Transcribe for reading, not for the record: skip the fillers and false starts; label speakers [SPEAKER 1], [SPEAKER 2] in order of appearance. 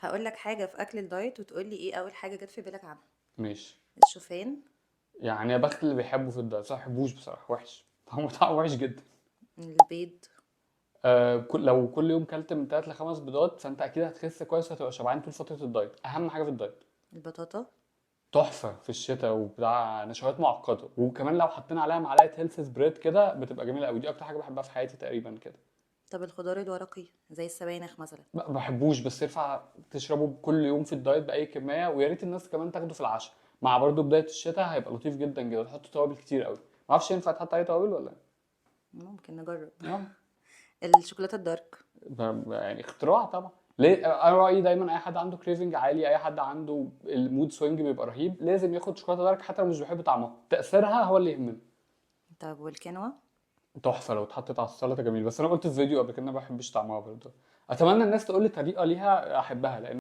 [SPEAKER 1] هقول لك حاجة في أكل الدايت وتقول لي إيه أول حاجة جت في بالك عنها.
[SPEAKER 2] ماشي.
[SPEAKER 1] الشوفان.
[SPEAKER 2] يعني يا بخت اللي بيحبه في الدايت، بس أنا ما بحبوش بصراحه، وحش طعمه وحش جدا.
[SPEAKER 1] البيض.
[SPEAKER 2] لو كل يوم كلت من 3 ل 5 بيضات فانت اكيد هتخس كويس وهتبقى شبعان طول فتره الدايت، اهم حاجه في الدايت.
[SPEAKER 1] البطاطا.
[SPEAKER 2] تحفه في الشتاء وبتاع نشويات معقده، وكمان لو حطينا عليها معلقه هيلث سبريد كده بتبقى جميله قوي، دي اكتر حاجه بحبها في حياتي تقريبا كده.
[SPEAKER 1] طب الخضار الورقي زي السبانخ مثلا.
[SPEAKER 2] ما بحبوش، بس ينفع تشربه كل يوم في الدايت باي كميه، ويا ريت الناس كمان تاخده في العشاء مع برضه بدايه الشتاء، هيبقى لطيف جدا جدا. تحط توابل كتير قوي، ما اعرفش ينفع تحط عليه توابل ولا
[SPEAKER 1] ممكن نجرب.
[SPEAKER 2] اه.
[SPEAKER 1] الشوكولاتة الدارك.
[SPEAKER 2] يعني اختراع طبعا. ليه؟ انا رايي دايما اي حد عنده كريفنج عالي، اي حد عنده المود سوينج بيبقى رهيب، لازم ياخد شوكولاته دارك حتى لو مش بيحب طعمها، تاثيرها هو اللي يهمنا.
[SPEAKER 1] طب والكينوا.
[SPEAKER 2] تحفه لو اتحطت على السلطه، جميل. بس انا قلت في فيديو قبل كده إن انا ما بحبش طعمها برضه. اتمنى الناس تقول لي طريقه ليها احبها، لان